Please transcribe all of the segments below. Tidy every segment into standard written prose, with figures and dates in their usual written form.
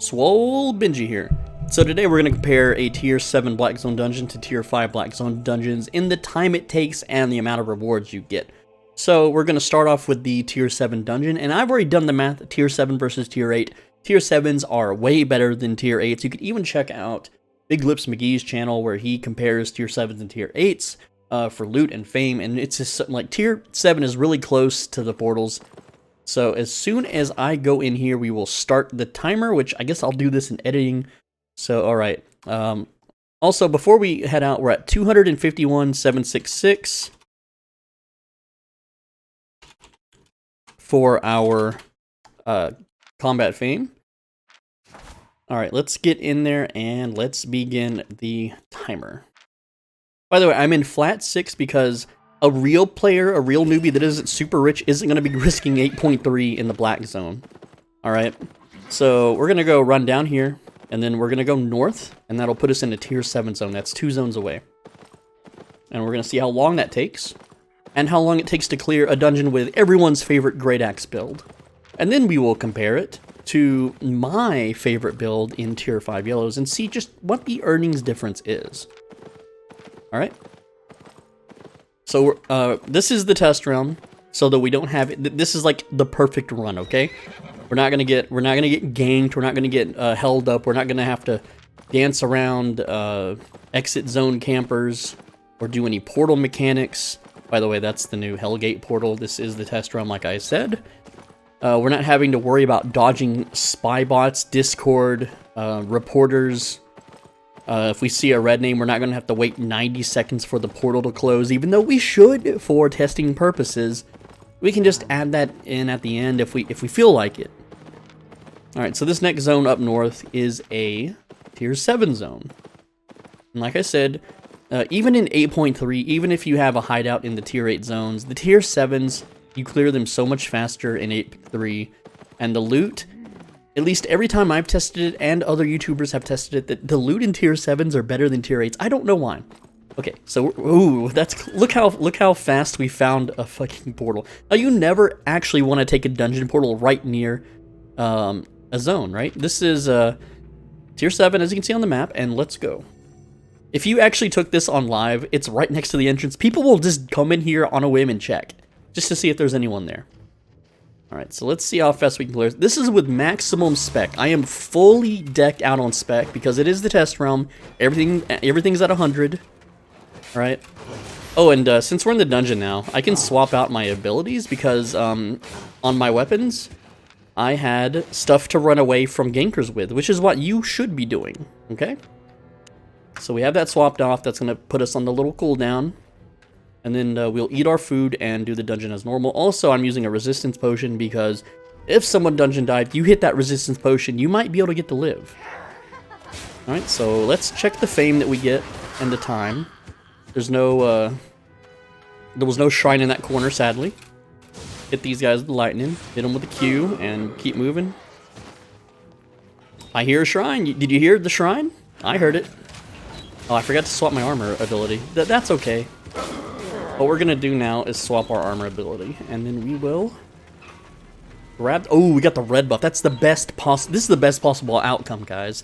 SwoleBenji here. So today we're going to compare a tier 7 Black Zone dungeon to tier 5 Black Zone dungeons in the time it takes and the amount of rewards you get. So we're going to start off with the tier 7 dungeon, and I've already done the math, tier 7 versus tier 8. Tier 7s are way better than tier 8s. You could even check out Big Lips McGee's channel where he compares tier 7s and tier 8s for loot and fame, and it's just something like tier 7 is really close to the portals. So as soon as I go in here, we will start the timer, which I guess I'll do this in editing. So, all right. Also, before we head out, we're at 251,766 for our combat fame. All right, let's get in there and let's begin the timer. By the way, I'm in flat 6 because a real player, a real newbie that isn't super rich, isn't going to be risking 8.3 in the Black Zone. Alright, so we're going to go run down here, and then we're going to go north, and that'll put us in a tier 7 zone. That's 2 zones away. And we're going to see how long that takes, and how long it takes to clear a dungeon with everyone's favorite Great Axe build. And then we will compare it to my favorite build in tier 5 yellows, and see just what the earnings difference is. Alright? So this is the test round, so that we don't have it. This is like the perfect run, okay? We're not gonna get ganked. We're not gonna get held up. We're not gonna have to dance around exit zone campers or do any portal mechanics. By the way, that's the new Hellgate portal. This is the test run, like I said. We're not having to worry about dodging spy bots, Discord, reporters. If we see a red name, we're not going to have to wait 90 seconds for the portal to close, even though we should for testing purposes. We can just add that in at the end if we feel like it. Alright, so this next zone up north is a tier 7 zone. And like I said, even in 8.3, even if you have a hideout in the tier 8 zones, the tier 7s, you clear them so much faster in 8.3, and the loot, at least every time I've tested it, and other YouTubers have tested it, that the loot in tier 7s are better than tier 8s. I don't know why. Okay, so, ooh, look how fast we found a fucking portal. Now, you never actually want to take a dungeon portal right near a zone, right? This is tier 7, as you can see on the map, and let's go. If you actually took this on live, it's right next to the entrance. People will just come in here on a whim and check, just to see if there's anyone there. Alright, so let's see how fast we can clear. This is with maximum spec. I am fully decked out on spec because it is the test realm. Everything's at 100. Alright. Oh, and since we're in the dungeon now, I can swap out my abilities because on my weapons, I had stuff to run away from gankers with, which is what you should be doing. Okay? So we have that swapped off. That's going to put us on the little cooldown. And then we'll eat our food and do the dungeon as normal. Also, I'm using a resistance potion because if someone dungeon died, you hit that resistance potion, you might be able to get to live. Alright, so let's check the fame that we get and the time. There's no, there was no shrine in that corner, sadly. Hit these guys with the lightning, hit them with the Q, and keep moving. I hear a shrine. Did you hear the shrine? I heard it. Oh, I forgot to swap my armor ability. That's okay. What we're gonna do now is swap our armor ability, and then we will grab. Oh, we got the red buff. That's the best This is the best possible outcome, guys.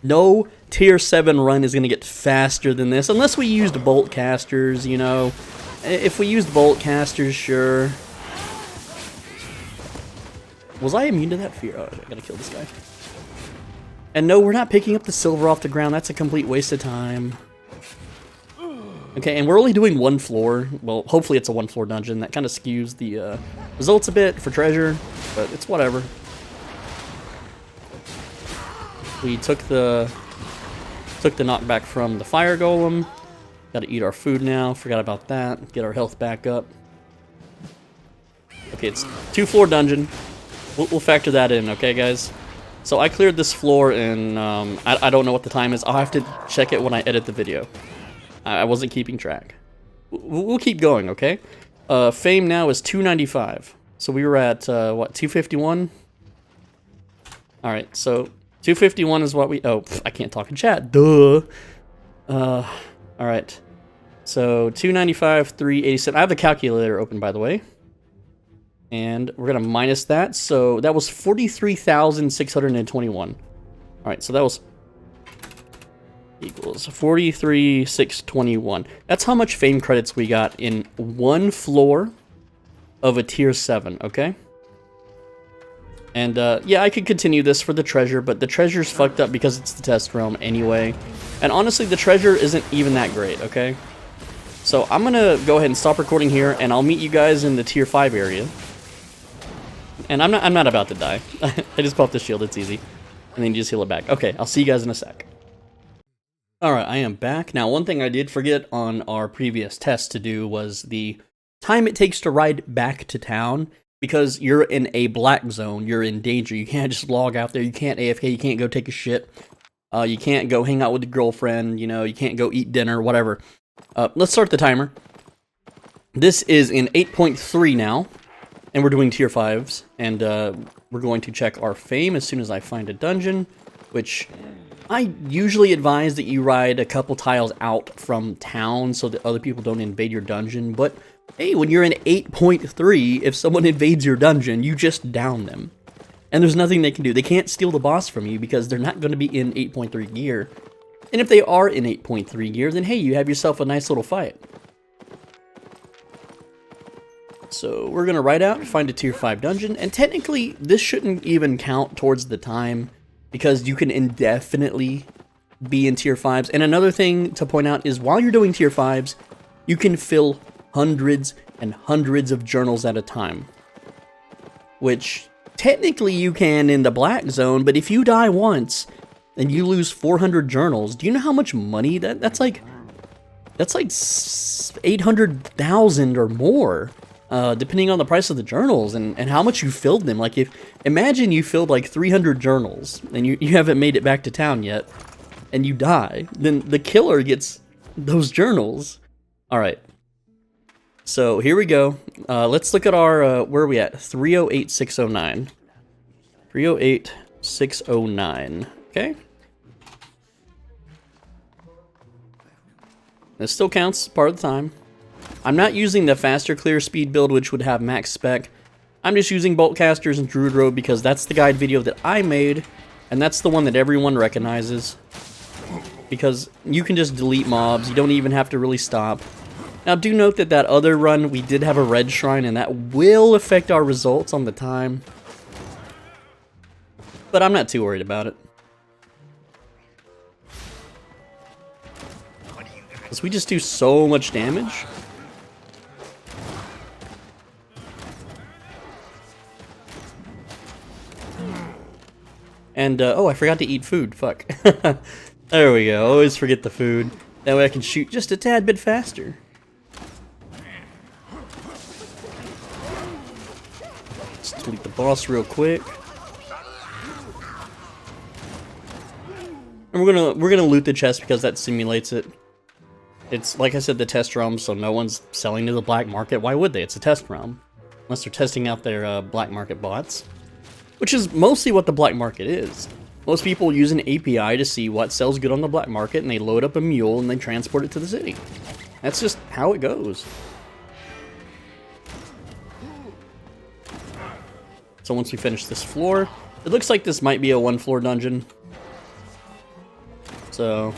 No tier 7 run is gonna get faster than this, unless we used bolt casters. You know, if we used bolt casters, sure. Was I immune to that fear? Oh, I gotta kill this guy. And no, we're not picking up the silver off the ground. That's a complete waste of time. Okay, and we're only doing 1 floor. Well, hopefully it's a 1 floor dungeon. That kind of skews the results a bit for treasure, but it's whatever. We took the knockback from the fire golem. Gotta eat our food now. Forgot about that. Get our health back up. Okay, it's 2 floor dungeon. We'll factor that in, okay, guys? So I cleared this floor in, I don't know what the time is. I'll have to check it when I edit the video. I wasn't keeping track. We'll keep going, okay? Fame now is 295. So we were at, what, 251? Alright, so 251 is what we... Oh, I can't talk in chat. Duh. Alright. So 295, 387. I have the calculator open, by the way. And we're going to minus that. So that was 43,621. Alright, so that was equals 43,621. That's how much fame credits we got in one floor of a tier 7, okay? And, yeah, I could continue this for the treasure, but the treasure's fucked up because it's the test realm anyway. And honestly, the treasure isn't even that great, okay? So I'm gonna go ahead and stop recording here, and I'll meet you guys in the tier 5 area. And I'm not about to die. I just popped the shield, it's easy. And then you just heal it back. Okay, I'll see you guys in a sec. Alright, I am back. Now, one thing I did forget on our previous test to do was the time it takes to ride back to town. Because you're in a black zone, you're in danger. You can't just log out there, you can't AFK, you can't go take a shit. You can't go hang out with your girlfriend, you know, you can't go eat dinner, whatever. Let's start the timer. This is in 8.3 now, and we're doing tier 5s. And we're going to check our fame as soon as I find a dungeon, which I usually advise that you ride a couple tiles out from town so that other people don't invade your dungeon, but hey, when you're in 8.3, if someone invades your dungeon, you just down them. And there's nothing they can do. They can't steal the boss from you because they're not going to be in 8.3 gear. And if they are in 8.3 gear, then hey, you have yourself a nice little fight. So we're going to ride out and find a tier 5 dungeon. And technically, this shouldn't even count towards the time because you can indefinitely be in tier 5s. And another thing to point out is while you're doing tier 5s, you can fill hundreds and hundreds of journals at a time. Which, technically you can in the black zone, but if you die once, and you lose 400 journals, do you know how much money that's like 800,000 or more, depending on the price of the journals, and how much you filled them. Like, imagine you filled like 300 journals, and you haven't made it back to town yet, and you die, then the killer gets those journals. Alright. So here we go. Let's look at our, where are we at? 308,609. 308,609. Okay. This still counts part of the time. I'm not using the faster clear speed build, which would have max spec. I'm just using bolt casters and druid robe because that's the guide video that I made, and that's the one that everyone recognizes. Because you can just delete mobs. You don't even have to really stop. Now, do note that that other run, we did have a red shrine, and that will affect our results on the time. But I'm not too worried about it. Because we just do so much damage. And, oh, I forgot to eat food. Fuck. There we go. Always forget the food. That way I can shoot just a tad bit faster. Delete the boss real quick. And we're gonna loot the chest because that simulates it. It's like I said, the test realm, so no one's selling to the black market. Why would they? It's a test realm. Unless they're testing out their black market bots. Which is mostly what the black market is. Most people use an API to see what sells good on the black market, and they load up a mule and they transport it to the city. That's just how it goes. So once we finish this floor, it looks like this might be a one-floor dungeon. So,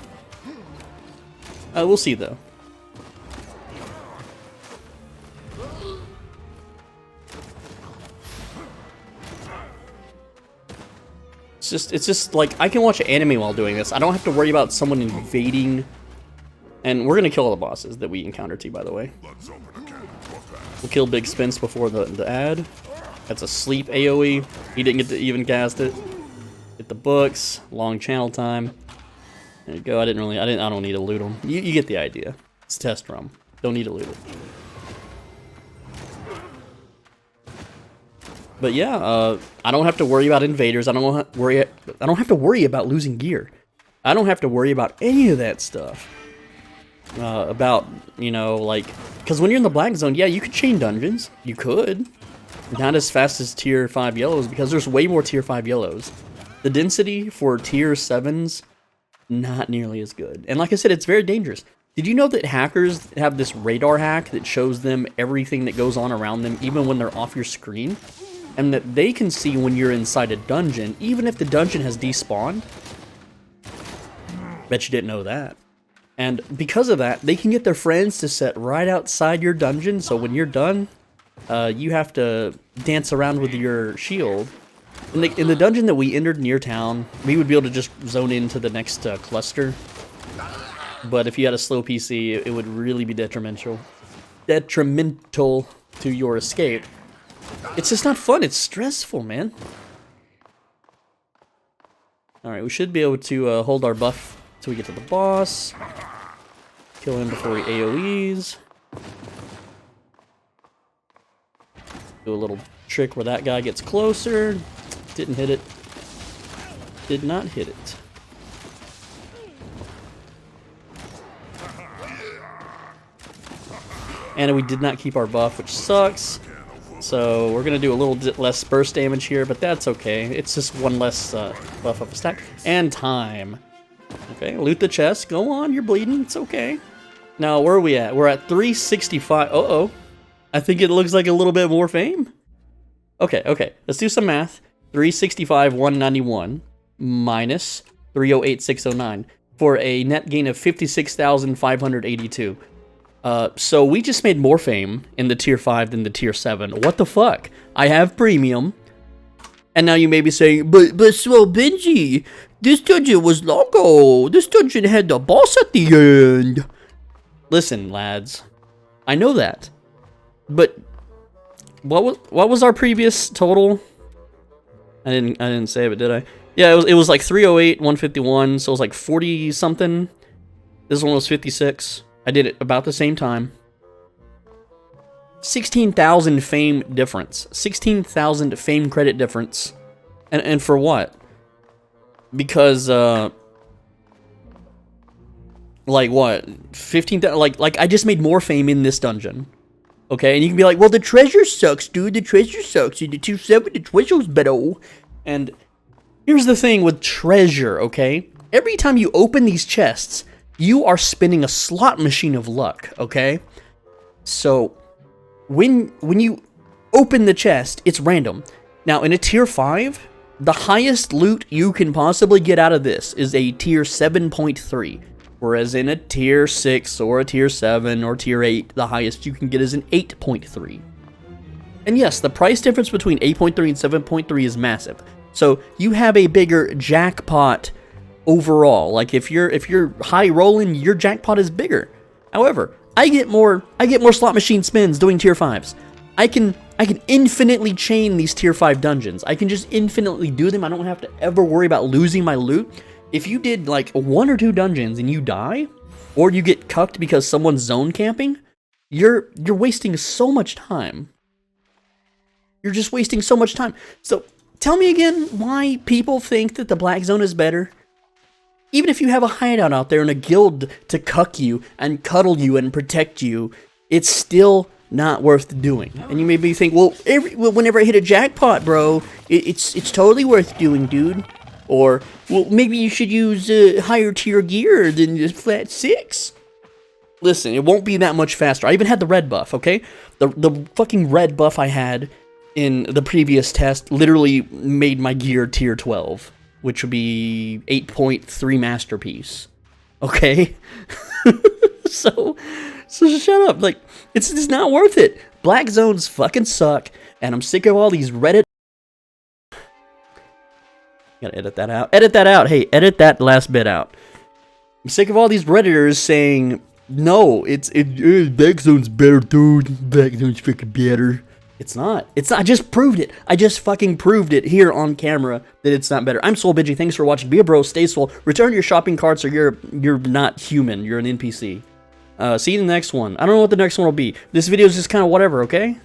we'll see though. It's just like, I can watch anime while doing this. I don't have to worry about someone invading. And we're gonna kill all the bosses that we encounter too, by the way. We'll kill Big Spence before the ad. That's a sleep AoE. He didn't get to even cast it. Get the books. Long channel time. There you go. I don't need to loot them. You get the idea. It's test ROM. Don't need to loot it. But yeah, I don't have to worry about invaders. I don't have to worry about losing gear. I don't have to worry about any of that stuff. About, you know, like, because when you're in the black zone, yeah, you could chain dungeons. You could. Not as fast as tier 5 yellows, because there's way more tier 5 yellows. The density for tier 7s, not nearly as good. And like I said, it's very dangerous. Did you know that hackers have this radar hack that shows them everything that goes on around them, even when they're off your screen? And that they can see when you're inside a dungeon, even if the dungeon has despawned, Bet you didn't know that. And because of that, they can get their friends to sit right outside your dungeon, so when you're done, you have to dance around with your shield. In the dungeon that we entered near town, we would be able to just zone into the next cluster. But if you had a slow PC, it would really be detrimental to your escape. It's just not fun, it's stressful, man. Alright, we should be able to hold our buff till we get to the boss. Kill him before he AoEs. Do a little trick where that guy gets closer. Didn't hit it. Did not hit it. And we did not keep our buff, which sucks. So we're going to do a little less burst damage here, but that's okay. It's just one less buff up a stack. And time. Okay, loot the chest. Go on, you're bleeding. It's okay. Now, where are we at? We're at 365. Uh-oh. I think it looks like a little bit more fame. Okay, okay. Let's do some math. 365, 191 minus 308, 609 for a net gain of 56,582. So we just made more fame in the tier 5 than the tier 7. What the fuck? I have premium. And now you may be saying, but SwoleBenji, this dungeon was loco. This dungeon had the boss at the end. Listen, lads. I know that. But what was our previous total? I didn't say it, but did I? Yeah, it was like 308, 151, so it was like 40 something. This one was 56. I did it about the same time. 16,000 fame difference. 16,000 fame credit difference. And for what? Because like what? 15,000 like I just made more fame in this dungeon. Okay, and you can be like, well, the treasure sucks, dude. The treasure sucks. In the tier 7, the treasure's better. And here's the thing with treasure, okay? Every time you open these chests, you are spinning a slot machine of luck, okay? So, when you open the chest, it's random. Now, in a tier 5, the highest loot you can possibly get out of this is a tier 7.3. Whereas in a tier 6 or a tier 7 or tier 8, the highest you can get is an 8.3. And yes, the price difference between 8.3 and 7.3 is massive. So you have a bigger jackpot overall. Like if you're high rolling, your jackpot is bigger. However, I get more slot machine spins doing tier 5s. I can infinitely chain these tier 5 dungeons. I can just infinitely do them. I don't have to ever worry about losing my loot. If you did like 1 or 2 dungeons and you die, or you get cucked because someone's zone camping, you're wasting so much time. You're just wasting so much time. So tell me again why people think that the black zone is better. Even if you have a hideout out there in a guild to cuck you and cuddle you and protect you, it's still not worth doing. And you maybe think, well, whenever I hit a jackpot, bro, it's totally worth doing, dude. Or, well, maybe you should use higher tier gear than just flat 6. Listen, it won't be that much faster. I even had the red buff, okay? The fucking red buff I had in the previous test literally made my gear tier 12, which would be 8.3 masterpiece. Okay? So shut up. Like, it's just not worth it. Black zones fucking suck, and I'm sick of all these Reddit. Gotta edit that out. Edit that out. Hey, edit that last bit out. I'm sick of all these Redditors saying, no, Black Zone's better, dude. Black Zone's freaking better. It's not. It's not. I just proved it. I just fucking proved it here on camera that it's not better. I'm SwoleBenji. Thanks for watching. Be a bro. Stay swole. Return your shopping carts or you're not human. You're an NPC. See you in the next one. I don't know what the next one will be. This video is just kind of whatever, okay?